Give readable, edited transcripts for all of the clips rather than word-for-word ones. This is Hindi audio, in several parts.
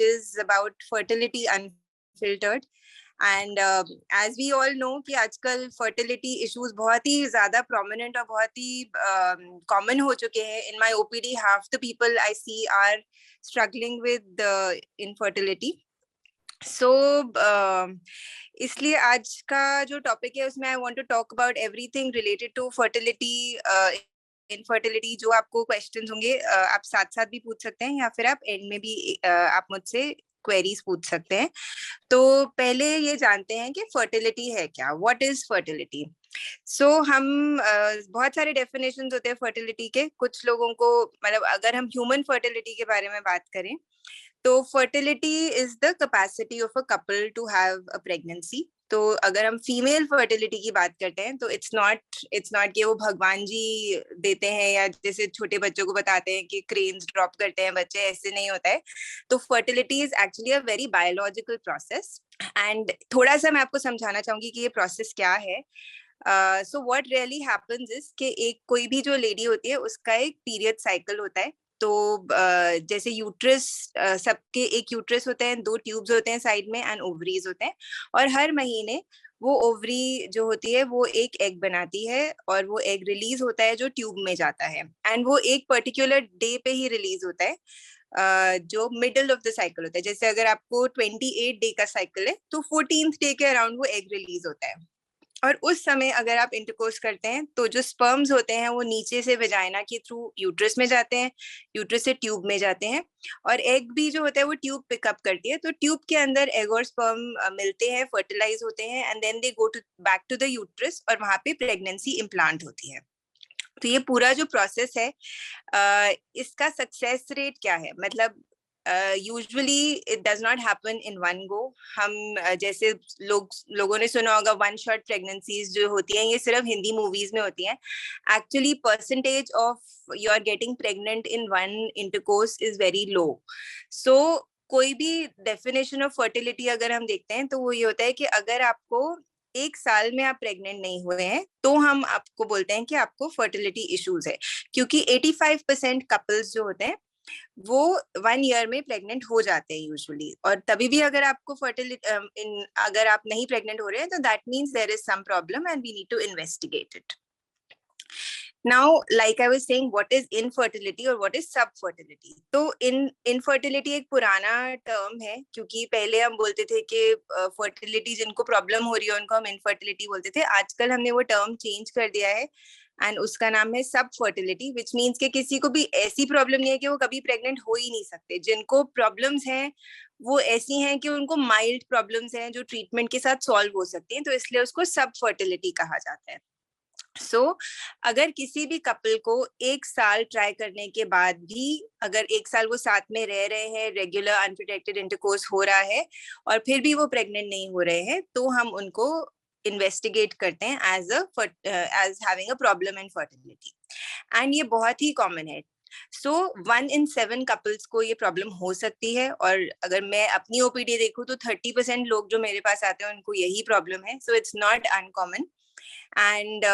which is about fertility unfiltered. And as we all know कि आजकल फर्टिलिटी इश्यूज बहुत ही ज्यादा प्रोमिनेंट और बहुत ही कॉमन हो चुके हैं. In my OPD half the people I see are struggling with infertility. So इसलिए आज का जो टॉपिक है उसमें I want to talk about everything related to fertility, infertility. जो आपको क्वेश्चंस होंगे आप साथ साथ भी पूछ सकते हैं या फिर आप एंड में भी आप मुझसे क्वेरीज पूछ सकते हैं. तो पहले ये जानते हैं कि फर्टिलिटी है क्या. What is fertility? सो हम बहुत सारे डेफिनेशंस होते हैं फर्टिलिटी के. कुछ लोगों को मतलब अगर हम ह्यूमन फर्टिलिटी के बारे में बात करें तो fertility is the capacity of a couple to have a pregnancy. तो अगर हम फीमेल फर्टिलिटी की बात करते हैं तो इट्स नॉट कि वो भगवान जी देते हैं या जैसे छोटे बच्चों को बताते हैं कि क्रेन्स ड्रॉप करते हैं बच्चे, ऐसे नहीं होता है. तो fertility is actually a very biological process. And थोड़ा सा मैं आपको समझाना चाहूंगी कि ये प्रोसेस क्या है. So what really happens is कि एक कोई भी जो लेडी होती है उसका एक पीरियड साइकिल होता है. तो जैसे यूट्रस, सबके एक यूट्रस होते हैं, 2 ट्यूब्स होते हैं साइड में एंड ओवरीज होते हैं. और हर महीने वो ओवरी जो होती है वो एक एग बनाती है और वो एग रिलीज होता है जो ट्यूब में जाता है. एंड वो एक पर्टिकुलर डे पे ही रिलीज होता है जो मिडल ऑफ द साइकिल होता है. जैसे अगर आपको 28 डे का साइकिल है तो 14th डे के अराउंड वो एग रिलीज होता है. और उस समय अगर आप इंटरकोर्स करते हैं तो जो स्पर्म्स होते हैं वो नीचे से वेजाइना के थ्रू यूट्रस में जाते हैं, यूट्रस से ट्यूब में जाते हैं. और एग भी जो होता है वो ट्यूब पिकअप करती है. तो ट्यूब के अंदर एग और स्पर्म मिलते हैं, फर्टिलाइज होते हैं and then they go to back to the uterus और वहां पे प्रेगनेंसी इम्प्लांट होती है. तो ये पूरा जो प्रोसेस है इसका सक्सेस रेट क्या है? मतलब usually it does not happen in one go. हम जैसे लोगों ने सुना होगा वन शॉट प्रेगनेंसीज जो होती हैं ये सिर्फ हिंदी मूवीज में होती हैं. Actually percentage of you are getting pregnant in one intercourse is very low. So कोई भी डेफिनेशन ऑफ फर्टिलिटी अगर हम देखते हैं तो वो ये होता है कि अगर आपको 1 साल में आप प्रेग्नेंट नहीं हुए हैं तो हम आपको बोलते हैं कि आपको फर्टिलिटी इश्यूज है. क्योंकि 85% कपल्स जो होते हैं वो 1 ईयर में प्रेग्नेंट हो जाते हैं यूजुअली. और तभी भी अगर आपको फर्टिलिटी अगर आप नहीं प्रेग्नेंट हो रहे हैं तो that means there is some problem and we need to investigate it. Now, like I was saying, what is infertility or what is subfertility? तो infertility एक पुराना टर्म है क्योंकि पहले हम बोलते थे कि फर्टिलिटी जिनको प्रॉब्लम हो रही है उनको हम इनफर्टिलिटी बोलते थे. आजकल हमने वो टर्म चेंज कर दिया है एंड उसका नाम है सब फर्टिलिटी, विच मीन्स कि किसी को भी ऐसी प्रॉब्लम नहीं है कि वो कभी प्रेग्नेंट हो ही नहीं सकते. जिनको प्रॉब्लम्स हैं वो ऐसी हैं कि उनको माइल्ड प्रॉब्लम्स हैं जो ट्रीटमेंट के साथ सॉल्व हो सकती हैं, तो इसलिए उसको सब फर्टिलिटी कहा जाता है. सो अगर किसी भी कपल को 1 साल ट्राई करने के बाद भी अगर 1 साल वो साथ में रह रहे हैं, रेगुलर अनप्रोटेक्टेड इंटरकोर्स हो रहा है और फिर भी वो प्रेग्नेंट नहीं हो रहे हैं तो हम उनको इन्वेस्टिगेट करते हैं as having a problem in fertility. And ये बहुत ही कॉमन है. सो 1 in 7 कपल्स को ये प्रॉब्लम हो सकती है. और अगर मैं अपनी ओपीडी देखूं तो 30% लोग जो मेरे पास आते हैं उनको यही प्रॉब्लम है. So it's not uncommon. And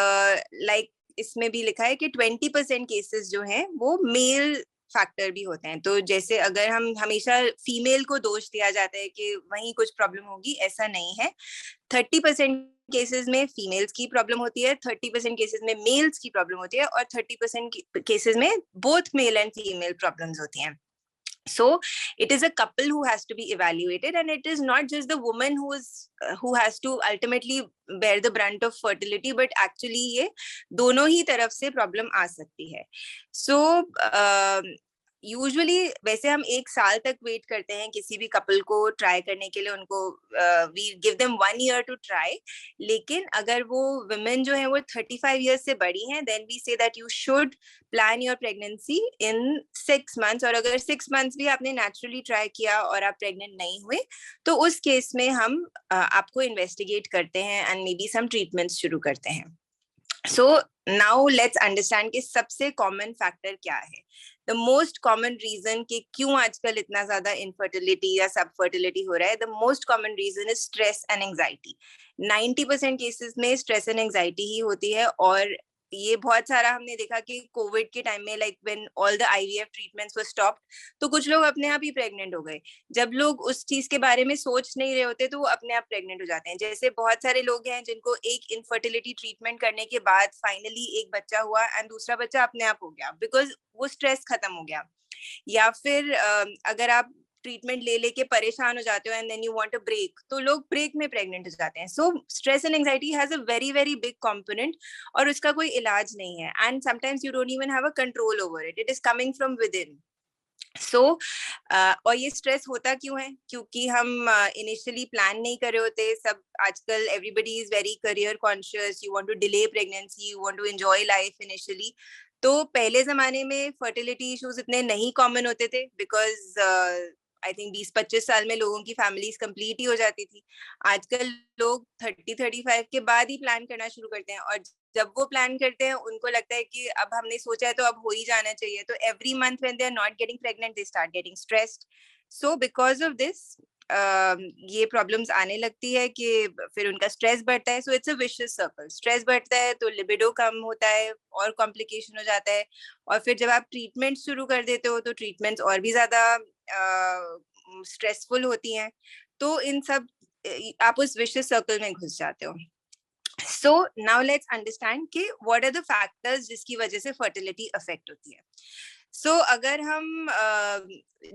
like इसमें भी लिखा है कि 20% केसेस जो हैं वो मेल फैक्टर भी होते हैं. तो जैसे अगर हम हमेशा फीमेल को दोष दिया जाता है कि वहीं कुछ प्रॉब्लम होगी, ऐसा नहीं है. 30% केसेस में फीमेल्स की प्रॉब्लम होती है, 30% केसेस में मेल्स की प्रॉब्लम होती है और 30% केसेस में both male and female problems होती हैं. So it is a couple who has to be evaluated, and it is not just the woman who has to ultimately bear the brunt of fertility, but actually ये दोनों ही तरफ से प्रॉब्लम आ सकती है. So यूजुअली वैसे हम 1 साल तक वेट करते हैं किसी भी कपल को ट्राई करने के लिए. उनको we give them 1 year to try. लेकिन अगर वो वुमेन जो है वो 35 ईयर्स से बड़ी हैं then we say that you should plan your pregnancy in 6 months. और अगर 6 months भी आपने नेचुरली ट्राई किया और आप प्रेग्नेंट नहीं हुए तो उस केस में हम आपको इन्वेस्टिगेट करते हैं and maybe some treatments शुरू करते हैं. So now let's understand कि सबसे कॉमन फैक्टर क्या है. द मोस्ट कॉमन रीजन कि क्यों आजकल इतना ज्यादा इनफर्टिलिटी या सब फर्टिलिटी हो रहा है, the most common reason is stress and anxiety. 90% cases में स्ट्रेस एंड एंजाइटी ही होती है. और ये बहुत सारा हमने देखा कि कोविड के टाइम में like when all the IVF treatments were stopped, तो कुछ लोग अपने आप ही प्रेग्नेंट हो गए। जब लोग उस चीज के बारे में सोच नहीं रहे होते तो वो अपने आप प्रेग्नेंट हो जाते हैं। जैसे बहुत सारे लोग हैं जिनको एक इनफर्टिलिटी ट्रीटमेंट करने के बाद फाइनली एक बच्चा हुआ एंड दूसरा बच्चा अपने आप हो गया, बिकॉज वो स्ट्रेस खत्म हो गया। या फिर अगर आप ट्रीटमेंट ले लेके परेशान हो जाते हो and then you want a break, तो लोग ब्रेक में प्रेग्नेंट हो जाते हैं। So stress and anxiety has a very very big component और उसका कोई इलाज नहीं है, and sometimes you don't even have a control over it, it is coming from within. So और ये स्ट्रेस होता क्यों है? क्योंकि हम इनिशियली प्लान नहीं कर रहे होते। सब आजकल everybody is very career conscious, you want to delay pregnancy, you want to enjoy life initially. तो पहले जमाने में फर्टिलिटी इश्यूज इतने नहीं कॉमन होते थे, बिकॉज आई थिंक 20-25 साल में लोगों की फैमिलीज कंप्लीट ही हो जाती थी। आजकल लोग 30-35 के बाद ही प्लान करना शुरू करते हैं, और जब वो प्लान करते हैं उनको लगता है कि अब हमने सोचा है तो अब हो ही जाना चाहिए। तो every month when they are not getting pregnant they start getting stressed. So because of this ये प्रॉब्लम्स आने लगती है कि फिर उनका स्ट्रेस बढ़ता है। So it's a vicious circle, stress बढ़ता है तो लिबिडो कम होता है और कॉम्प्लिकेशन हो जाता है, और फिर जब आप ट्रीटमेंट शुरू कर देते हो तो ट्रीटमेंट्स और भी ज्यादा स्ट्रेसफुल होती हैं। तो इन सब आप उस विशियस सर्कल में घुस जाते हो। So now let's understand कि what are the factors जिसकी वजह से fertility affect होती है। So अगर हम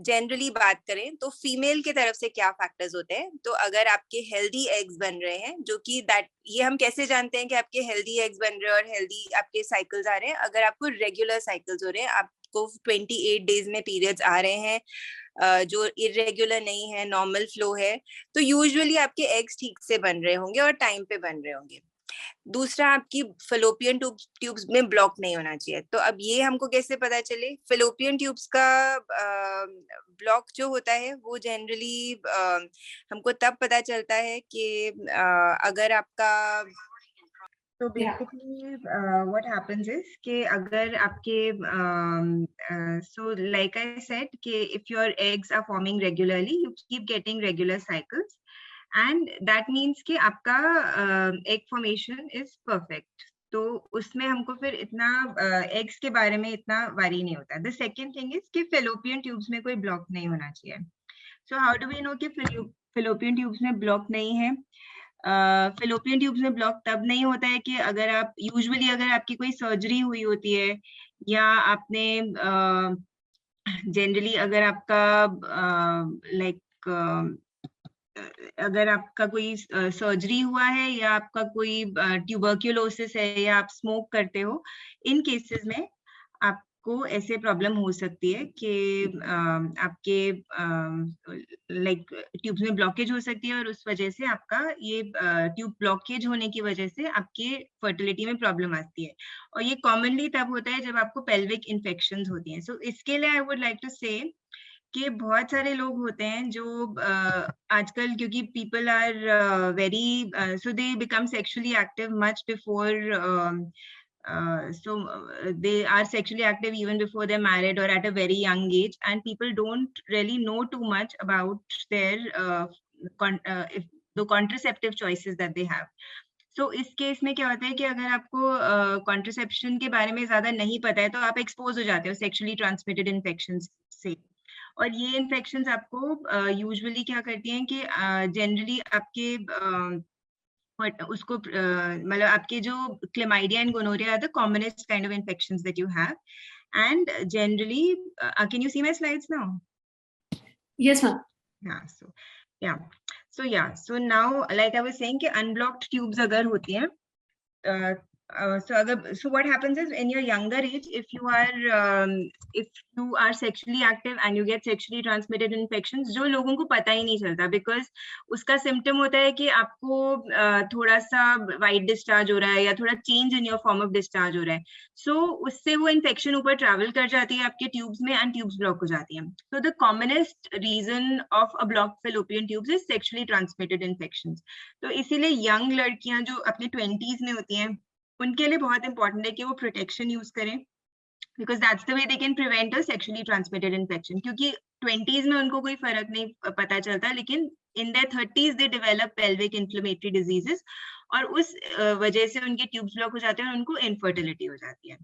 जनरली बात करें तो फीमेल की तरफ से क्या फैक्टर्स होते हैं, तो अगर आपके हेल्दी एग्स बन रहे हैं, जो कि दैट ये हम कैसे जानते हैं कि आपके हेल्दी एग्स बन रहे हैं और हेल्दी आपके साइकिल्स आ रहे हैं? अगर आपको रेगुलर साइकिल्स हो रहे हैं, आपको 28 डेज में पीरियड्स आ रहे हैं, जो इरेगुलर नहीं है, नॉर्मल फ्लो है, तो यूजुअली आपके एग्स ठीक से बन रहे होंगे और टाइम पे बन रहे होंगे। दूसरा, आपकी फेलोपियन ट्यूब्स में ब्लॉक नहीं होना चाहिए। तो अब ये हमको कैसे पता चले? फेलोपियन ट्यूब्स का ब्लॉक जो होता है वो जनरली हमको तब पता चलता है कि अगर आपका तो बेसिकली व्हाट हैपेंस इज कि अगर आपके सो लाइक आई सेड कि if your eggs are forming regularly, you keep getting regular cycles, and that means कि आपका एग फॉर्मेशन इज परफेक्ट। तो उसमें हमको फिर इतना एग्स के बारे में इतना वारी नहीं होता। द सेकेंड थिंग इज कि फेलोपियन ट्यूब्स में कोई ब्लॉक नहीं होना चाहिए। So how do we know कि फेलोपियन ट्यूब्स में ब्लॉक नहीं है? फेलोपियन ट्यूब्स में ब्लॉक तब नहीं होता है कि अगर आप यूजुअली अगर आपकी कोई सर्जरी हुई होती है, या आपने जनरली अगर आपका लाइक अगर आपका कोई सर्जरी हुआ है, या आपका कोई ट्यूबरक्यूलोसिस है, या आप स्मोक करते हो, इन केसेस में आपको ऐसे प्रॉब्लम हो सकती है कि आपके लाइक ट्यूब्स में ब्लॉकेज हो सकती है, और उस वजह से आपका ये ट्यूब ब्लॉकेज होने की वजह से आपके फर्टिलिटी में प्रॉब्लम आती है। और ये कॉमनली तब होता है जब आपको पेल्विक इन्फेक्शंस होती हैं। सो इसके लिए आई वुड लाइक टू से कि बहुत सारे लोग होते हैं जो आजकल, क्योंकि people are very so they become sexually active much before so they are sexually active even before they're married or at a very young age, and people don't really know too much about their the contraceptive choices that they have. So इस केस में क्या होता है कि अगर आपको कॉन्ट्रसेप्शन के बारे में ज्यादा नहीं पता है तो आप एक्सपोज हो जाते हो सेक्सुअली ट्रांसमिटेड इन्फेक्शंस से। और ये इन्फेक्शंस आपको यूजुअली क्या करती हैं कि जनरली आपके उसको मतलब आपके जो chlamydia and gonorrhoea are the commonest kind of infections that you have, and generally can you see my slides now? Yes, ma'am. So now, like I was saying कि unblocked tubes अगर होती हैं, so what happens is in your younger age, if you are sexually active and you get sexually transmitted infections, जो लोगों को पता ही नहीं चलता, because उसका symptom होता है कि आपको थोड़ा सा white discharge हो रहा है, या थोड़ा change in your form of discharge हो रहा है। So उससे वो infection ऊपर travel कर जाती है आपके tubes में, and tubes block हो जाती हैं। So the commonest reason of a blocked fallopian tubes is sexually transmitted infections। तो इसीलिए young लड़कियां जो अपने 20s में होती हैं, उनके लिए बहुत इंपॉर्टेंट है कि वो प्रोटेक्शन यूज करें, because that's the way they can prevent a sexually transmitted infection. क्योंकि 20s में उनको कोई फर्क नहीं पता चलता, लेकिन in their 30s they develop pelvic inflammatory diseases, और उस वजह से उनके ट्यूब्स ब्लॉक हो जाते हैं और उनको इनफर्टिलिटी हो जाती है.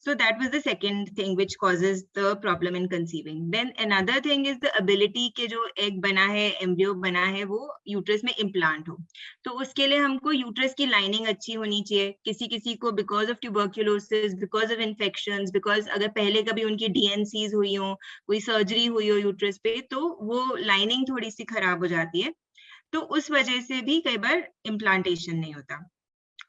So that was the second thing which causes the problem in conceiving. Then another thing is the ability के जो egg बना है, embryo बना है, वो uterus में implant हो. तो उसके लिए हमको uterus की lining अच्छी होनी चाहिए. किसी को because of tuberculosis, because of infections, because अगर पहले कभी उनकी DNCs हुई हो, कोई surgery हुई हो uterus पे, तो वो lining थोड़ी सी खराब हो जाती है. तो उस वजह से भी कई बार implantation नहीं होता.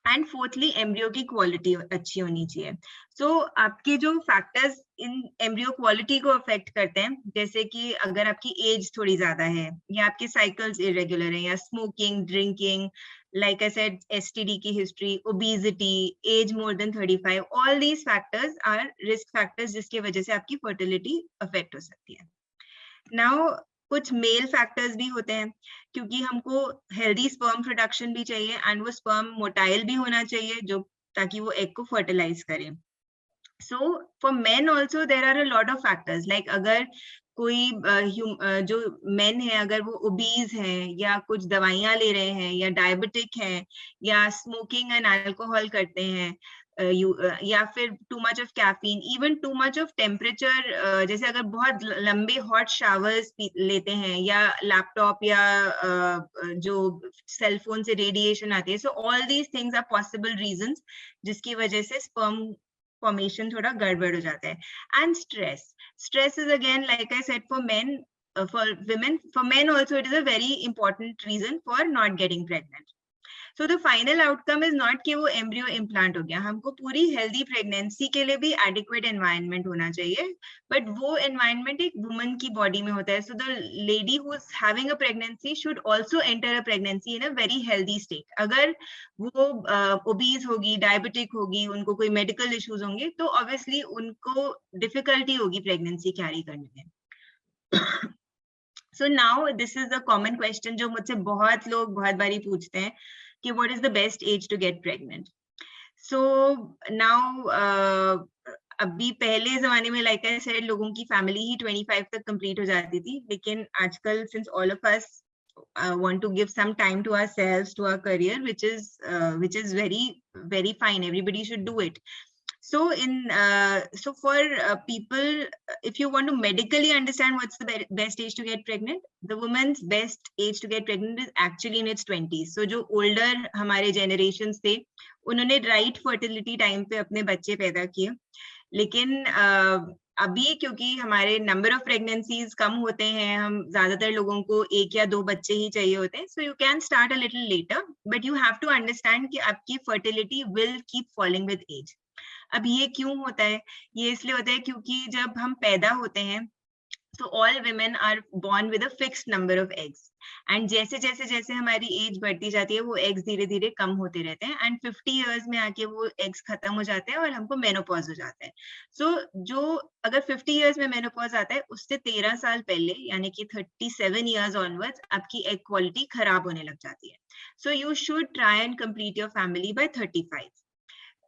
एंड फोर्थली एम्ब्रियो की क्वालिटी अच्छी होनी चाहिए. सो आपके जो फैक्टर्स इन एम्ब्रियो क्वालिटी को अफेक्ट करते हैं, जैसे कि अगर आपकी एज थोड़ी ज्यादा है, या आपके साइकिल्स इरेगुलर हैं, या smoking, drinking, like I said, STD की history, obesity, age more than 35, all these factors are risk factors जिसकी वजह से आपकी फर्टिलिटी अफेक्ट हो सकती है. नाउ कुछ मेल फैक्टर्स भी होते हैं, क्योंकि हमको हेल्दी स्पर्म प्रोडक्शन भी चाहिए एंड वो स्पर्म मोटाइल भी होना चाहिए, जो ताकि वो एग को फर्टिलाइज करे. So for men also there are a lot of factors, like अगर कोई जो मेन है अगर वो ओबीज हैं, या कुछ दवाइयां ले रहे हैं, या डायबिटिक हैं, या स्मोकिंग एंड अल्कोहल करते हैं, या फिर too much of caffeine, even too much of temperature, जैसे अगर बहुत लंबे हॉट शावर्स लेते हैं, या लैपटॉप या जो सेल फोन से रेडिएशन आती है. So all these things are possible reasons जिसकी वजह से स्पर्म फॉर्मेशन थोड़ा गड़बड़ हो जाता है. And stress is again, like I said, for main, for women, for men also it is a very important reason for not getting pregnant. So the final outcome is not कि वो embryo implant हो गया. हमको पूरी healthy pregnancy के लिए भी adequate environment होना चाहिए, but वो environment एक woman की body में होता है. So the lady who is having a pregnancy should also enter a pregnancy in a very healthy state. अगर वो obese होगी, diabetic होगी, उनको कोई medical issues होंगे, तो obviously उनको difficulty होगी pregnancy carry करने में. So now this is a common question जो मुझसे बहुत लोग बहुत बारी पूछते हैं कि what is the best age to get pregnant? So now अभी पहले जमाने में like I said लोगों की family ही 25 तक complete हो जाती थी, लेकिन आजकल since all of us want to give some time to ourselves, to our career, which is very fine, everybody should do it. So for people, if you want to medically understand what's the best age to get pregnant, the woman's best age to get pregnant is actually in its 20s. So जो older हमारे generations थे, उन्होंने right fertility time पे अपने बच्चे पैदा किए, लेकिन अभी क्योंकि हमारे number of pregnancies कम होते हैं, हम ज्यादातर लोगों को 1 या 2 बच्चे ही चाहिए होते हैं, so you can start a little later, but you have to understand कि आपकी fertility will keep falling with age. अब ये क्यों होता है? ये इसलिए होता है क्योंकि जब हम पैदा होते हैं, so all women are born with a fixed number of eggs, and जैसे जैसे हमारी एज बढ़ती जाती है, वो eggs धीरे धीरे कम होते रहते हैं, and 50 years में आके वो eggs खत्म हो जाते हैं और हमको menopause हो जाता है. So जो अगर 50 years में menopause आता है, उससे 13 साल पहले, यानी कि 37 years onwards, आपकी egg quality खराब होने लग जाती है. So you should try and complete your family by 35.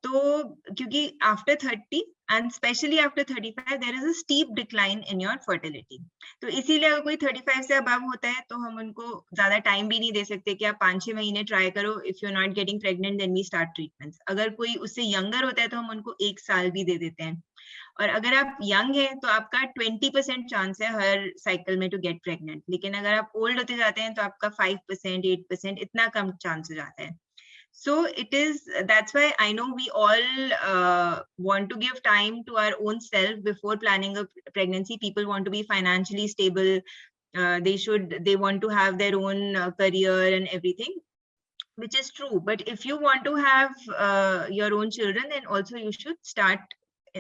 तो क्योंकि after 30 and specially after 35 there is a steep decline in your fertility. तो इसीलिए अगर कोई 35 से अबव होता है तो हम उनको ज्यादा टाइम भी नहीं दे सकते कि आप 5-6 महीने ट्राई करो, if you are not getting pregnant then we start treatments. अगर कोई उससे यंगर होता है तो हम उनको 1 साल भी दे देते हैं, और अगर आप यंग हैं तो आपका 20% चांस है हर साइकिल में टू गेट प्रेग्नेंट, लेकिन अगर आप ओल्ड होते जाते हैं तो आपका 5%, 8%, इतना कम चांस हो जाता है. So that's why I know we all want to give time to our own self before planning a pregnancy. People want to be financially stable. They want to have their own career and everything, which is true. But if you want to have your own children, then also you should start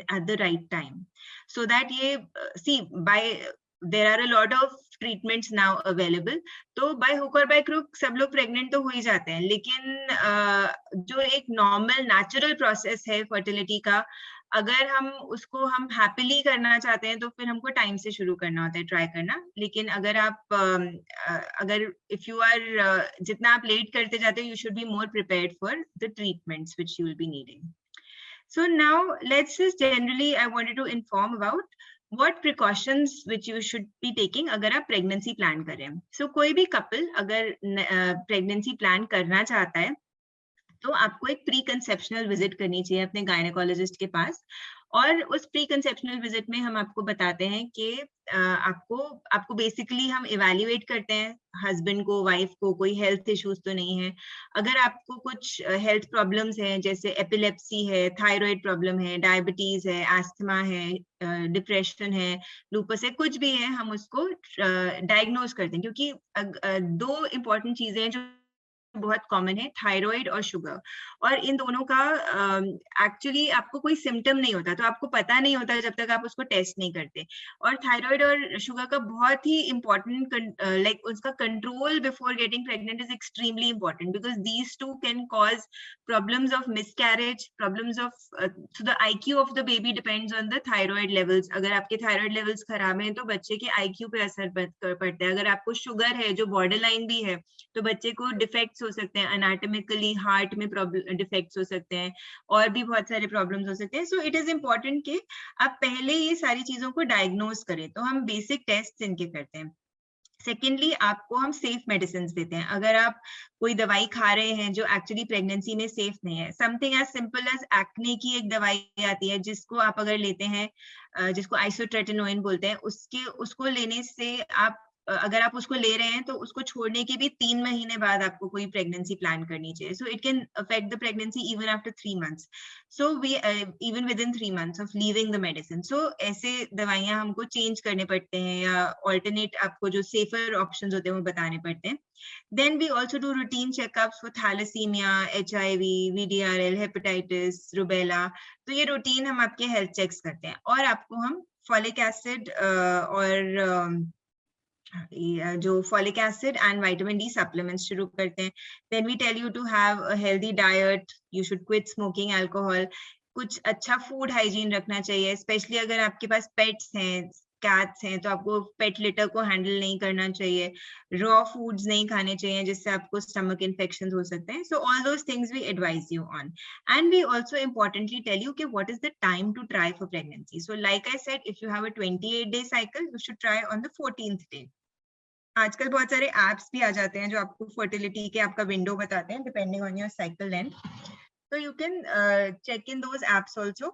at the right time. So that there are a lot of treatments now available. तो by hook or by crook सब लोग pregnant तो हो ही जाते हैं, लेकिन जो एक normal natural process है fertility का, अगर हम उसको हम happily करना चाहते हैं तो फिर हमको time से शुरू करना होता है, try करना. लेकिन अगर आप अगर if you are जितना आप late करते जाते हो, you should be more prepared for the treatments which you will be needing. So now let's just generally I wanted to inform about what precautions which you should be taking अगर आप प्रेगनेंसी प्लान कर रहे हैं. So कोई भी कपल अगर प्रेगनेंसी प्लान करना चाहता है तो आपको एक प्री कंसेप्शनल विजिट करनी चाहिए अपने गायनेकोलॉजिस्ट के पास. और उस प्री कंसेप्शनल विजिट में हम आपको बताते हैं कि आपको बेसिकली हम इवैल्यूएट करते हैं हस्बैंड को, वाइफ को, कोई हेल्थ इश्यूज तो नहीं है. अगर आपको कुछ हेल्थ प्रॉब्लम्स हैं, जैसे एपिलेप्सी है, थायराइड प्रॉब्लम है, डायबिटीज है, एस्थमा है, डिप्रेशन है, लूपस है, कुछ भी है, हम उसको डायग्नोज करते हैं. क्योंकि दो इम्पोर्टेंट चीजें हैं जो बहुत कॉमन है, थायराइड और शुगर. और इन दोनों का एक्चुअली आपको कोई सिम्टम नहीं होता, तो आपको पता नहीं होता जब तक आप उसको टेस्ट नहीं करते. और थायराइड और शुगर का बहुत ही इम्पोर्टेंट लाइक उसका control before getting pregnant is extremely important, because these two can cause problems of miscarriage, problems of so the IQ of the baby depends on the thyroid levels. अगर आपके थायराइड लेवल्स खराब हैं तो बच्चे के IQ पे असर पड़ता है. अगर आपको शुगर है जो बॉर्डर लाइन भी है तो बच्चे को डिफेक्ट्स हो सकते हैं, एनाटॉमिकली हार्ट में प्रॉब्लम डिफेक्ट्स हो सकते हैं, और भी बहुत सारे प्रॉब्लम्स हो सकते हैं. सो इट इज इम्पोर्टेंट कि आप पहले ये सारी चीजों को डायग्नोज करें. तो हम बेसिक टेस्ट इनके करते हैं. सेकेंडली, आपको हम सेफ मेडिसिन देते हैं. अगर आप कोई दवाई खा रहे हैं जो एक्चुअली प्रेगनेंसी में सेफ नहीं है, something as simple as acne की एक दवाई आती है जिसको आप अगर लेते हैं, जिसको आइसोट्रेटिनोइन बोलते हैं, उसको लेने से आप अगर आप उसको ले रहे हैं तो उसको छोड़ने के भी 3 महीने बाद आपको कोई प्रेगनेंसी प्लान करनी चाहिए. So it can affect the pregnancy even after 3 months. So we even within 3 months of leaving the medicine. So ऐसे दवाइयां हमको चेंज करने पड़ते हैं या ऑल्टरनेट आपको जो सेफर ऑप्शंस होते हैं वो बताने पड़ते हैं. Then we also do routine checkups for thalassemia, HIV, VDRL, hepatitis, rubella. तो ये रूटीन हम आपके हेल्थ चेक्स करते हैं. और आपको हम फॉलिक एसिड और जो folic acid and vitamin D supplements शुरू करते हैं. Then we tell you to have a healthy diet, you should quit smoking, alcohol. कुछ अच्छा फूड हाइजीन रखना चाहिए, स्पेशली अगर आपके पास पेट्स हैं, कैट्स हैं, तो आपको पेट लिटर को हैंडल नहीं करना चाहिए. रॉ फूड्स नहीं खाने चाहिए जिससे आपको स्टमक इन्फेक्शन हो सकते हैं. So all those things we advise you on. And we also importantly tell you कि what is the time to try for pregnancy. So like I said, if you have a 28-day cycle, you should try on the 14th day. आजकल बहुत सारे एप्स भी आ जाते हैं जो आपको फर्टिलिटी के आपका विंडो बताते हैं depending on your cycle length. तो you can check in those apps also.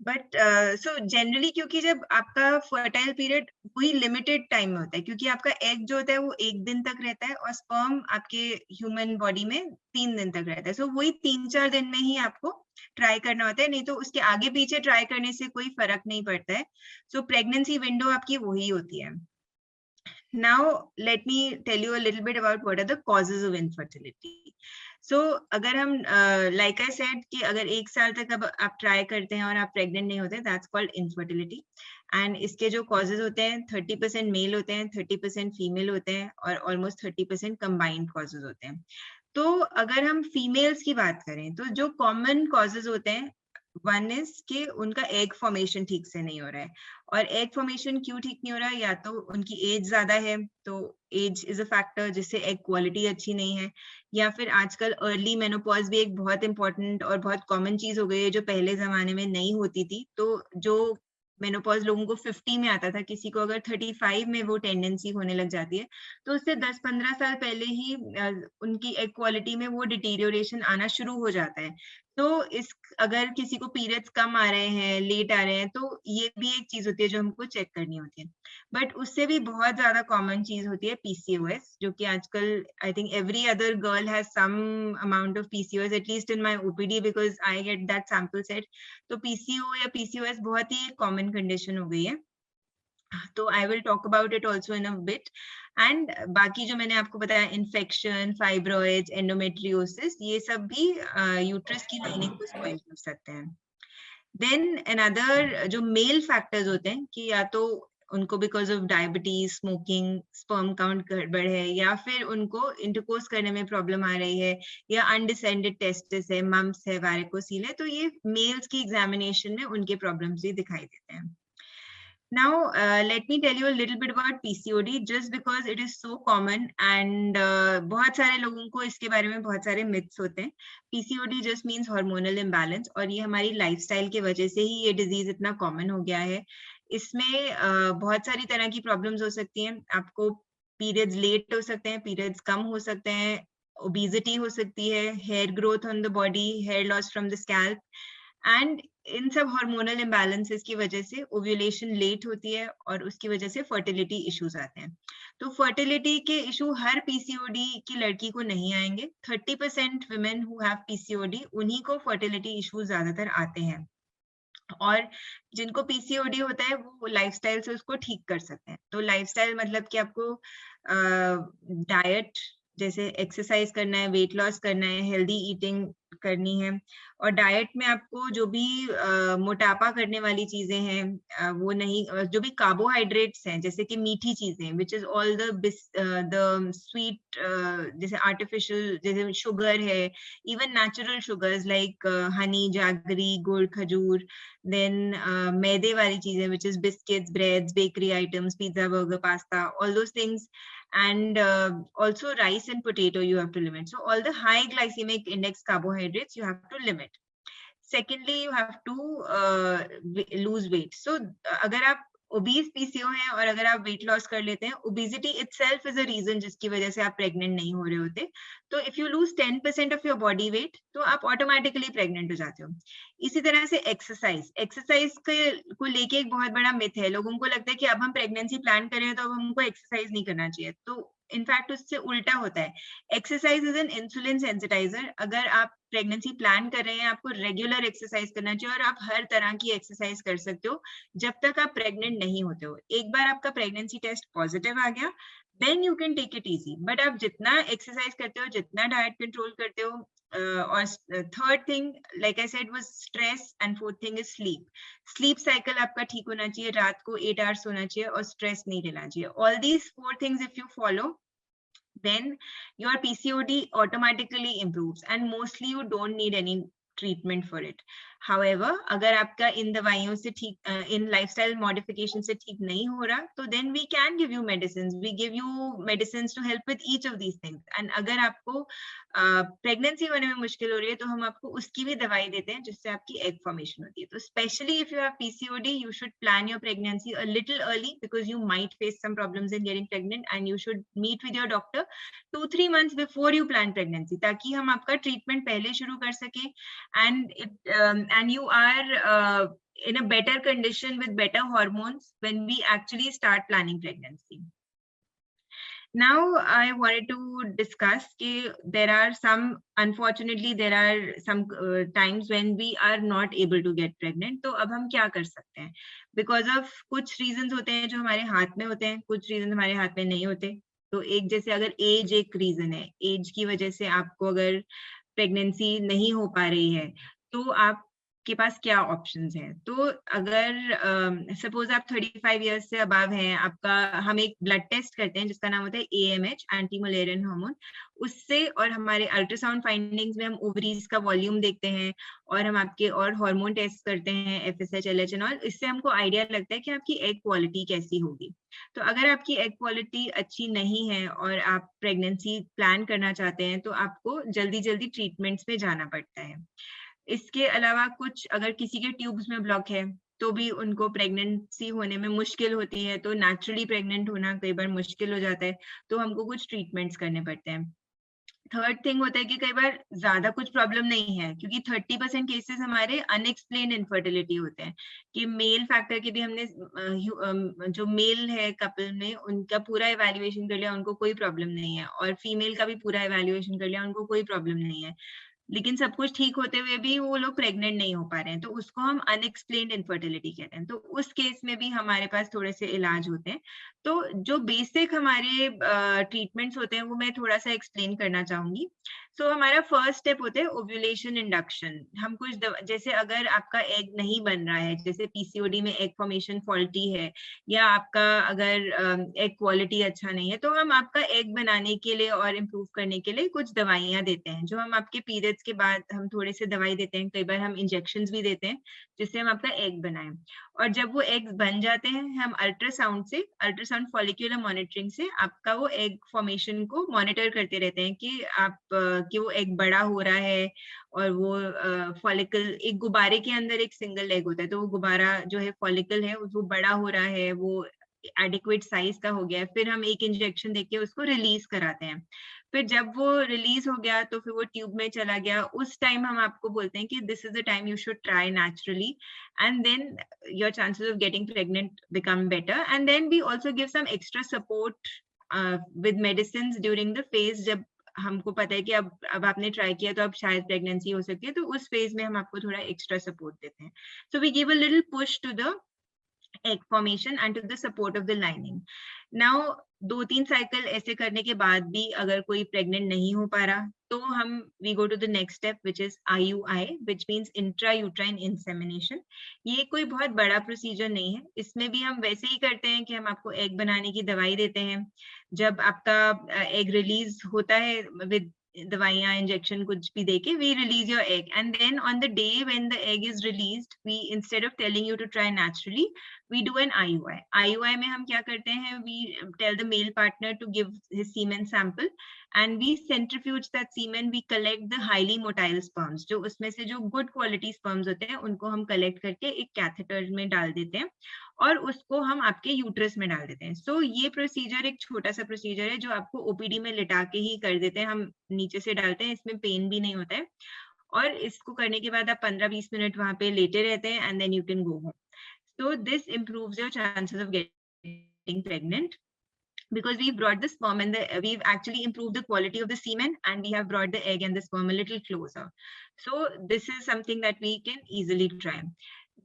But so generally, क्योंकि जब आपका फर्टाइल पीरियड वही लिमिटेड टाइम में होता है, क्योंकि आपका एग जो होता है वो 1 दिन तक रहता है और स्पर्म आपके ह्यूमन बॉडी में 3 दिन तक रहता है. सो वही 3-4 दिन में ही आपको ट्राई करना होता है, नहीं तो उसके आगे पीछे ट्राई करने से कोई फर्क नहीं पड़ता है. सो प्रेगनेंसी विंडो आपकी वही होती है. Now, let me tell you a little bit about what are the causes of infertility. So, अगर हम like I said कि अगर 1 साल तक अब आप ट्राई करते हैं और आप प्रेग्नेंट नहीं होते, that's called infertility. And इसके जो causes होते हैं 30% मेल होते हैं, 30% फीमेल होते हैं और almost 30% combined causes होते हैं. तो अगर हम फीमेल्स की बात करें तो जो कॉमन causes होते हैं, वन इज कि उनका एग फॉर्मेशन ठीक से नहीं हो रहा है. और एग फॉर्मेशन क्यों ठीक नहीं हो रहा है? या तो उनकी एज ज्यादा है, तो एज इज अ फैक्टर जिससे एग क्वालिटी अच्छी नहीं है, या फिर आजकल अर्ली मेनोपॉज भी एक बहुत इंपॉर्टेंट और बहुत कॉमन चीज हो गई है जो पहले जमाने में नहीं होती थी. तो जो मेनोपॉज लोगों को 50 में आता था, किसी को अगर 35 में वो टेंडेंसी होने लग जाती है, तो उससे 10-15 साल पहले ही उनकी एग क्वालिटी में वो डिटीरियोरेशन आना शुरू हो जाता है. तो अगर किसी को पीरियड्स कम आ रहे हैं, लेट आ रहे हैं, तो ये भी एक चीज होती है जो हमको चेक करनी होती है. बट उससे भी बहुत ज्यादा कॉमन चीज होती है PCOS, जो कि आजकल I think every other girl has some amount of PCOS, at least in my OPD, because I get that sample set. तो PCO या PCOS बहुत ही कॉमन कंडीशन हो गई है. तो I will talk about it also in a bit. And बाकी जो मैंने आपको बताया, इन्फेक्शन, फाइब्रॉइड्स, एंडोमेट्रियोसिस, ये सब भी यूट्रस की लाइनिंग को स्पॉइल कर सकते हैं. देन अनदर जो मेल फैक्टर्स होते हैं कि या तो उनको because of diabetes, smoking, sperm count गड़बड़ है, या फिर उनको इंटरकोर्स करने में प्रॉब्लम आ रही है, या अनडिसेंडेड टेस्टिस है, मम्स है, वैरिकोसील है, तो ये मेल्स की एग्जामिनेशन में उनके प्रॉब्लम्स भी दिखाई देते हैं. Now, let me tell you a little bit about PCOD, just because it is so common and बहुत सारे लोगों को इसके बारे में बहुत सारे myths होते हैं. PCOD just means hormonal imbalance, और ये हमारी lifestyle की वजह से ही ये disease इतना common हो गया है. इसमें बहुत सारी तरह की प्रॉब्लम्स हो सकती हैं। आपको पीरियड्स लेट हो सकते हैं, पीरियड्स कम हो सकते हैं, ओबेसिटी हो सकती है, hair growth on the body, hair loss from the scalp, and in सब हार्मोनल इम्बैलेंसेस की वजह से ओव्यूलेशन लेट होती है और उसकी वजह से फर्टिलिटी इश्यूज आते हैं। तो फर्टिलिटी के इशू हर पीसीओडी की लड़की को नहीं आएंगे। 30% women who have PCOD उन्हीं को फर्टिलिटी इश्यूज ज्यादातर आते हैं, और जिनको पीसीओडी होता है वो लाइफस्टाइल से उसको ठीक कर सकते हैं। तो लाइफस्टाइल मतलब कि आपको डाइट, जैसे एक्सरसाइज करना है, वेट लॉस करना है, हेल्दी ईटिंग करनी है, और डाइट में आपको जो भी मोटापा करने वाली चीजें हैं वो नहीं, जो भी कार्बोहाइड्रेट्स हैं जैसे कि मीठी चीजें, which is all the sweet, जैसे आर्टिफिशियल, जैसे शुगर है, even natural sugars like Honey, jaggery, गुड़, खजूर, देन मैदे वाली चीजें which is biscuits, breads, bakery items, pizza, burger, pasta, all those things, and also rice and potato you have to limit. So all the high glycemic index carbohydrates you have to limit. Secondly, you have to lose weight. So अगर आप ओबीज पीसीओ हैं और अगर आप वेट लॉस कर लेते हैं, obesity itself is a reason जिसकी वजह से आप प्रेग्नेंट नहीं हो रहे होते। तो if you lose 10% of your body weight तो आप ऑटोमेटिकली प्रेग्नेंट हो जाते हो। इसी तरह से एक्सरसाइज को लेके एक बहुत बड़ा मिथ है। लोगों को लगता है कि अब हम प्रेगनेंसी प्लान कर रहे हैं तो अब हमको एक्सरसाइज नहीं करना चाहिए। तो इनफैक्ट उससे उल्टा होता है। Exercise is an insulin sensitiser. अगर आप प्रेगनेंसी प्लान कर रहे हैं, आपको रेगुलर एक्सरसाइज करना चाहिए, और आप हर तरह की एक्सरसाइज कर सकते हो जब तक आप प्रेग्नेंट नहीं होते हो। एक बार आपका प्रेगनेंसी टेस्ट पॉजिटिव आ गया, then you can take it easy. But आप जितना एक्सरसाइज करते हो, जितना डाइट कंट्रोल करते हो, और third thing like I said was stress, and fourth thing is sleep. Sleep cycle आपका ठीक होना चाहिए, रात को 8 आवर्स सोना चाहिए और स्ट्रेस नहीं लेना चाहिए। All these 4 things if you follow, then your PCOD automatically improves, and mostly you don't need any treatment for it. However, अगर आपका इन दवाइयों से ठीक, इन लाइफस्टाइल मॉडिफिकेशन से ठीक नहीं हो रहा, तो then we can give you medicines. We give you medicines to help with each of these things. And अगर आपको प्रेगनेंसी होने में मुश्किल हो रही है तो हम आपको उसकी भी दवाई देते हैं जिससे आपकी एग फॉर्मेशन होती है। तो specially if you have PCOD, you should plan your pregnancy a little early because you might face some problems in getting pregnant, and you should meet with your doctor 2-3 months before you plan pregnancy, ताकि हम आपका ट्रीटमेंट पहले शुरू कर सके, and you are in a better condition with better hormones when we actually start planning pregnancy. Now I wanted to discuss there are some, unfortunately there are some times when we are not able to get pregnant. तो अब हम क्या कर सकते हैं? Because of कुछ reasons होते हैं जो हमारे हाथ में होते हैं, कुछ reasons हमारे हाथ में नहीं होते। तो एक जैसे अगर एज एक रीजन है, एज की वजह से आपको अगर प्रेगनेंसी नहीं हो पा रही है तो आपके पास क्या ऑप्शंस हैं? तो अगर सपोज आप 35 इयर्स से अबव हैं, आपका हम एक ब्लड टेस्ट करते हैं जिसका नाम होता है AMH, एंटी मलेरियन हार्मोन। उससे और हमारे अल्ट्रासाउंड फाइंडिंग्स में हम ओवरीज का वॉल्यूम देखते हैं और हम आपके और हार्मोन टेस्ट करते हैं, FSH, LH एंड ऑल। इससे हमको आइडिया लगता है कि आपकी एग क्वालिटी कैसी होगी। तो अगर आपकी एग क्वालिटी अच्छी नहीं है और आप प्रेगनेंसी प्लान करना चाहते हैं तो आपको जल्दी जल्दी ट्रीटमेंट्स में जाना पड़ता है। इसके अलावा कुछ, अगर किसी के ट्यूब्स में ब्लॉक है तो भी उनको प्रेगनेंसी होने में मुश्किल होती है, तो नेचुरली प्रेग्नेंट होना कई बार मुश्किल हो जाता है, तो हमको कुछ ट्रीटमेंट्स करने पड़ते हैं। थर्ड थिंग होता है कि कई बार ज्यादा कुछ प्रॉब्लम नहीं है, क्योंकि 30% केसेस हमारे अनएक्सप्लेन इनफर्टिलिटी होते हैं कि मेल फैक्टर के भी हमने जो मेल है कपल में उनका पूरा इवैल्यूएशन कर लिया, उनको कोई प्रॉब्लम नहीं है, और फीमेल का भी पूरा इवैल्यूएशन कर लिया, उनको कोई प्रॉब्लम नहीं है, लेकिन सब कुछ ठीक होते हुए भी वो लोग प्रेग्नेंट नहीं हो पा रहे हैं, तो उसको हम अनएक्सप्लेन्ड इनफर्टिलिटी कहते हैं। तो उस केस में भी हमारे पास थोड़े से इलाज होते हैं। तो जो बेसिक हमारे ट्रीटमेंट्स होते हैं वो मैं थोड़ा सा एक्सप्लेन करना चाहूंगी। सो हमारा फर्स्ट स्टेप होता है ओव्यूलेशन इंडक्शन। हम कुछ जैसे अगर आपका एग नहीं बन रहा है, जैसे PCOD में एग फॉर्मेशन फॉल्टी है, या आपका अगर एग क्वालिटी अच्छा नहीं है, तो हम आपका एग बनाने के लिए और इम्प्रूव करने के लिए कुछ दवाइयां देते हैं जो हम आपके पीरियड विजिट्स के बाद हम थोड़े से दवाई देते हैं, कई बार हम इंजेक्शंस भी देते हैं जिससे हम आपका एग बनाएं। और जब वो एग्स बन जाते हैं, हम अल्ट्रासाउंड फॉलिक्यूलर मॉनिटरिंग से आपका वो एग फॉर्मेशन को मॉनिटर करते रहते हैं कि वो एग बड़ा हो रहा है। और वो फॉलिकल, एक गुब्बारे के अंदर एक सिंगल एग होता है, तो वो गुब्बारा जो है फॉलिकल है वो बड़ा हो रहा है, वो एडिक्वेट साइज का हो गया है। फिर हम एक इंजेक्शन देके उसको रिलीज कराते हैं। फिर जब वो रिलीज हो गया तो फिर वो ट्यूब में चला गया, उस टाइम हम आपको बोलते हैं कि this is the time you should try naturally, and then your chances of getting pregnant become better. And then we also give some extra support with medicine during the phase, जब हमको पता है कि अब आपने ट्राई किया तो अब शायद प्रेगनेंसी हो सकती है, तो उस फेज में हम आपको थोड़ा एक्स्ट्रा सपोर्ट देते हैं। So we give a little push to the egg formation and to the support of the lining. Now 2-3 cycle ऐसे करने के बाद भी अगर कोई प्रेग्नेंट नहीं हो पा रहा, तो हम we go to the next step which is IUI, which means intrauterine insemination. ये कोई बहुत बड़ा प्रोसीजर नहीं है, इसमें भी हम वैसे ही करते हैं कि हम आपको एग बनाने की दवाई देते हैं। जब आपका एग रिलीज होता है विद दवाइयाँ, इंजेक्शन कुछ भी देके, we release your egg, and then on the day when the egg is released, we instead of telling you to try naturally, we do an IUI. IUI में हम क्या करते हैं, we tell the male partner to give his semen sample and we centrifuge that semen, we collect the highly motile sperms, जो उसमें से जो good quality sperms होते हैं उनको हम collect करके एक catheter में डाल देते हैं और उसको हम आपके यूट्रस में डाल देते हैं। सो ये प्रोसीजर एक छोटा सा प्रोसीजर है जो आपको ओपीडी में लिटा के ही कर देते हैं, हम नीचे से डालते हैं, इसमें पेन भी नहीं होता है। और इसको करने के बाद आप 15-20 मिनट वहां पे लेटे रहते हैं and then you can go home. So this improves your chances of getting pregnant because we've brought the sperm and we've actually improved the quality of the semen, and we have brought the egg and the sperm a little closer. So this is something that we can easily try.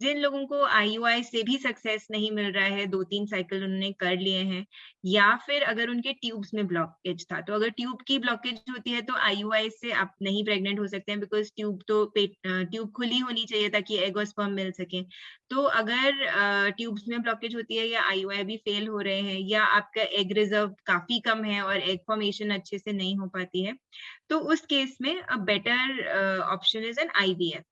जिन लोगों को IUI से भी सक्सेस नहीं मिल रहा है, 2-3 साइकिल उन्होंने कर लिए हैं, या फिर अगर उनके ट्यूब्स में ब्लॉकेज था, तो अगर ट्यूब की ब्लॉकेज होती है तो IUI से आप नहीं प्रेग्नेंट हो सकते हैं, बिकॉज ट्यूब खुली होनी चाहिए ताकि एग और स्पर्म मिल सके। तो अगर ट्यूब्स में ब्लॉकेज होती है या IUI भी फेल हो रहे हैं, या आपका एग रिजर्व काफी कम है और एग फॉर्मेशन अच्छे से नहीं हो पाती है, तो उस केस में a better option is an IVF।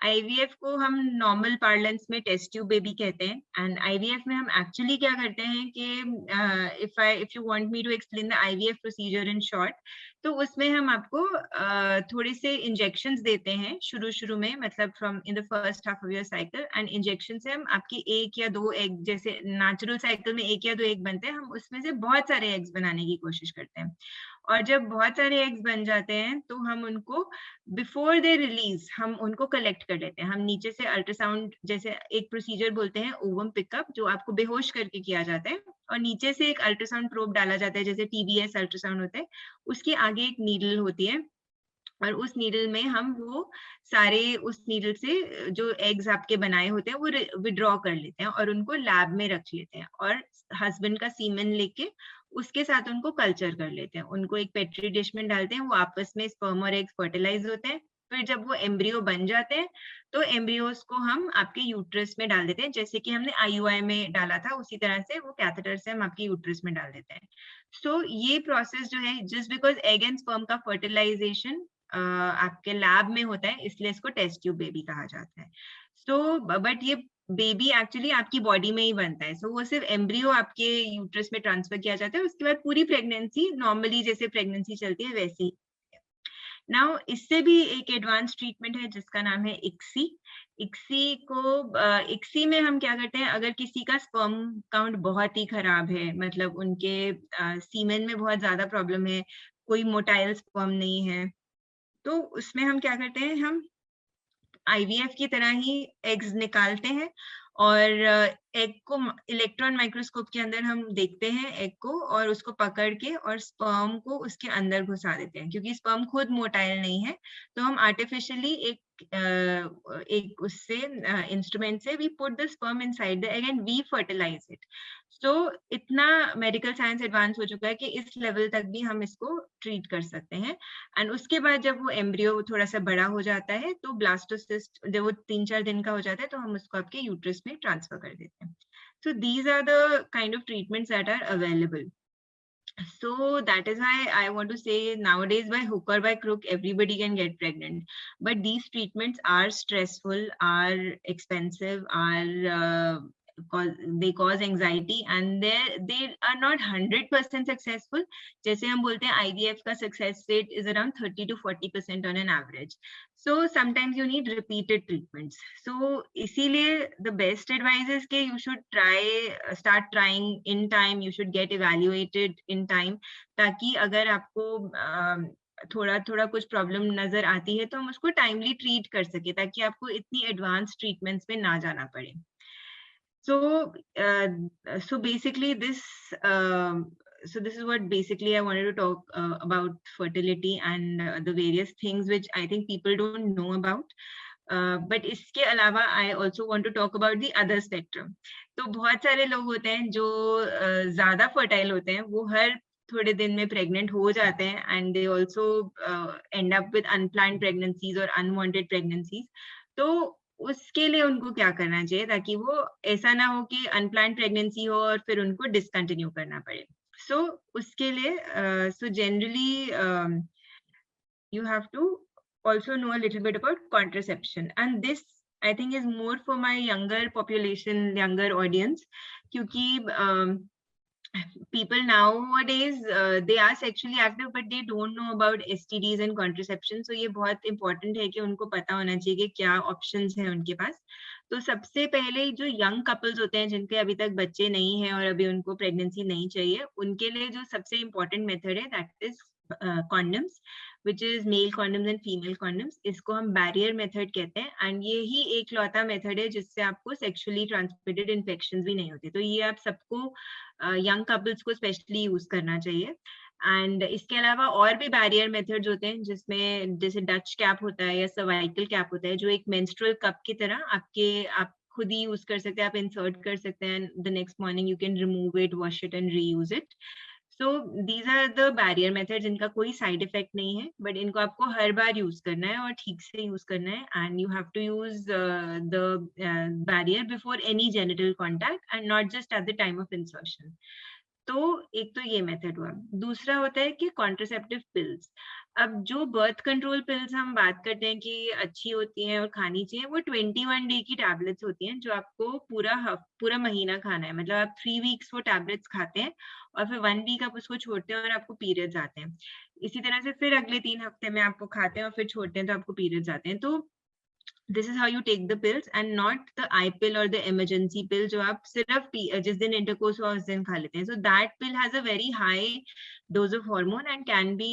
IVF को हम नॉर्मल पार्लेंस में टेस्ट ट्यूब बेबी कहते हैं, एंड IVF में हम एक्चुअली क्या करते हैं कि if you want me to explain the IVF procedure in short, तो उसमें हम आपको थोड़े से इंजेक्शंस देते हैं शुरू में, मतलब from in the first half of your cycle, and injection से हम आपकी 1 या 2 एग, जैसे नेचुरल साइकिल में 1 या 2 एग बनते हैं, हम उसमें से बहुत सारे एग्स बनाने की कोशिश करते हैं। और जब बहुत सारे एग्स बन जाते हैं तो हम उनको बिफोर दे रिलीज हम उनको कलेक्ट कर लेते हैं। हम नीचे से अल्ट्रासाउंड, जैसे एक प्रोसीजर बोलते हैं ओवम पिकअप, जो आपको बेहोश करके किया जाता है, और नीचे से एक अल्ट्रासाउंड प्रोब डाला जाता है, जैसे TBS अल्ट्रासाउंड होता है, उसके आगे एक नीडल होती है, और उस नीडल में हम वो सारे, उस नीडल से जो एग्स आपके बनाए होते हैं वो विड्रॉ कर लेते हैं और उनको लैब में रख लेते हैं, और हस्बैंड का सीमेन लेके उसके साथ उनको कल्चर कर लेते हैं, उनको एक पेट्री डिश में डालते हैं, वो आपस में स्पर्म और एग्स फर्टिलाइज होते हैं। फिर जब वो एम्ब्रियो बन जाते हैं तो एम्ब्रियोज को हम आपके यूट्रस में डाल देते हैं, जैसे कि हमने IUI में डाला था, उसी तरह से वो कैथेटर से हम आपके यूट्रस में डाल देते हैं। सो ये प्रोसेस जो है, just because egg and sperm का फर्टिलाइजेशन आपके लैब में होता है, इसलिए इसको टेस्ट ट्यूब बेबी कहा जाता है। सो बट ये बेबी एक्चुअली आपकी बॉडी में ही बनता है, सो वो सिर्फ एम्ब्रियो आपके यूट्रस में ट्रांसफर किया जाता है, उसके बाद पूरी प्रेगनेंसी नॉर्मली जैसे प्रेगनेंसी चलती है वैसे ही। नाउ इससे भी एक एडवांस ट्रीटमेंट है जिसका नाम है ICSI। ICSI में हम क्या करते हैं, अगर किसी का स्पर्म काउंट बहुत ही खराब है, मतलब उनके सीमेन में बहुत ज्यादा प्रॉब्लम है, कोई मोटाइल स्पर्म नहीं है, तो उसमें हम क्या करते हैं, हम IVF की तरह ही एग्स निकालते हैं और एग को इलेक्ट्रॉन माइक्रोस्कोप के अंदर हम देखते हैं एग को, और उसको पकड़ के और स्पर्म को उसके अंदर घुसा देते हैं। क्योंकि स्पर्म खुद मोटाइल नहीं है, तो हम आर्टिफिशियली एक उससे इंस्ट्रूमेंट से we put the sperm inside the egg and we fertilise it. So इतना मेडिकल साइंस एडवांस हो चुका है कि इस लेवल तक भी हम इसको ट्रीट कर सकते हैं। एंड उसके बाद जब वो एम्ब्रियो थोड़ा सा बड़ा हो जाता है, तो ब्लास्टोसिस्ट जब वो 3-4 दिन का हो जाता है, तो हम उसको आपके यूट्रस में ट्रांसफर कर देते हैं। So these are the kind of treatments that are available. So that is why I want to say nowadays by hook or by crook, everybody can get pregnant. But these treatments are stressful, are expensive, they cause anxiety, and they are not 100% successful. जैसे हम बोलते हैं IVF का success rate is around 30 to 40% on an average. So sometimes you need repeated treatments. So इसीलिए the best advice is कि you should start trying in time. You should get evaluated in time, ताकि अगर आपको थोड़ा थोड़ा कुछ प्रॉब्लम नजर आती है तो हम उसको टाइमली ट्रीट कर सके, ताकि आपको इतनी एडवांस ट्रीटमेंट्स में ना जाना पड़े. So basically this is what basically I wanted to talk about fertility and the various things which I think people don't know about. But इसके अलावा I also want to talk about the other spectrum. तो बहुत सारे लोग होते हैं जो ज्यादा फर्टाइल होते हैं, वो हर थोड़े दिन में प्रेग्नेंट हो जाते हैं, and they also end up with unplanned pregnancies or unwanted pregnancies. तो उसके लिए उनको क्या करना चाहिए ताकि वो ऐसा ना हो कि अनप्लान्ड प्रेगनेंसी हो और फिर उनको डिसकंटिन्यू करना पड़े. सो उसके लिए so generally you have to also know a little bit about contraception, and this I think is more for my younger population, younger audience, क्योंकि people nowadays they are sexually active but they don't know about STDs and contraception. So ये बहुत important है कि उनको पता होना चाहिए कि क्या options हैं उनके पास. तो सबसे पहले जो young couples होते हैं जिनके अभी तक बच्चे नहीं हैं और अभी उनको pregnancy नहीं चाहिए, उनके लिए जो सबसे important method है that is condoms, which is male condoms and female condoms. इसको हम barrier method कहते हैं, and ये ही एक लौता method है जिससे आपको sexually transmitted infections भी नहीं होते. तो ये आप सबको young couples को specially use करना चाहिए. And इसके अलावा और भी barrier methods होते हैं जिसमें जैसे Dutch cap होता है या cervical cap होता है, जो एक menstrual cup की तरह आप खुद ही use कर सकते हैं, आप insert कर सकते हैं, and the next morning you can remove it, wash it and reuse it. So these are the barrier methods. इनका कोई side effect नहीं है, but इनको आपको हर बार use करना है और ठीक से use करना है, and you have to use the barrier before any genital contact and not just at the time of insertion. तो एक तो ये मेथड हुआ. दूसरा होता है कि कॉन्ट्रासेप्टिव पिल्स. अब जो बर्थ कंट्रोल पिल्स हम बात करते हैं कि अच्छी होती हैं और खानी चाहिए, वो 21 डे की टैबलेट्स होती हैं जो आपको पूरा महीना खाना है. मतलब आप 3 वीक्स वो टैबलेट्स खाते हैं और फिर 1 वीक आप उसको छोड़ते हैं और आपको पीरियड्स आते हैं. इसी तरह से फिर अगले 3 हफ्ते में आपको खाते हैं और फिर छोड़ते हैं तो आपको पीरियड्स आते हैं. तो this is how you take the pills and not the I pill or the emergency pill जो आप सिर्फ जिस दिन intercourse हुआ उस दिन खा लेते हैं. So that pill has a very high dose of hormone and can be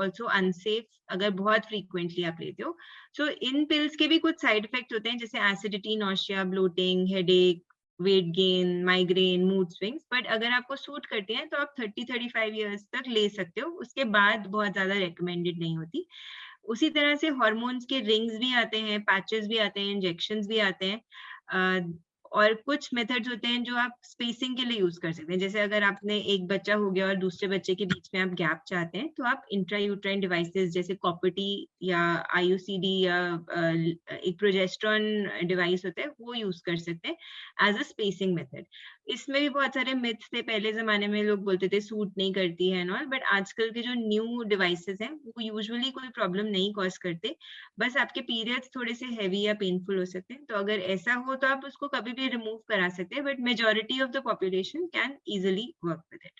also unsafe अगर बहुत frequently आप लेते हो. So इन pills के भी कुछ side effect होते हैं जैसे acidity, nausea, bloating, headache, weight gain, migraine, mood swings. but अगर आपको सूट करती हैं तो आप 30-35 years तक ले सकते हो. उसके बाद बहुत ज्यादा recommended नहीं होती. उसी तरह से हॉर्मोन्स के रिंग्स भी आते हैं, पैचेस भी आते हैं, इंजेक्शंस भी आते हैं, और कुछ मेथड्स होते हैं जो आप स्पेसिंग के लिए यूज कर सकते हैं. जैसे अगर आपने एक बच्चा हो गया और दूसरे बच्चे के बीच में आप गैप चाहते हैं तो आप इंट्रायूट्राइन डिवाइसेस जैसे कॉपर्टी या IUCD या एक प्रोजेस्टेरॉन डिवाइस होता है वो यूज कर सकते हैं एज अ स्पेसिंग मेथड. इसमें भी बहुत सारे मिथ्स थे. पहले जमाने में लोग बोलते थे सूट नहीं करती है एंड ऑल, बट आजकल के जो न्यू डिवाइसेस हैं वो यूजुअली कोई प्रॉब्लम नहीं कॉज करते. बस आपके पीरियड्स थोड़े से हैवी या पेनफुल हो सकते हैं. तो अगर ऐसा हो तो आप उसको कभी भी रिमूव करा सकते हैं, but majority of the population can easily work with it.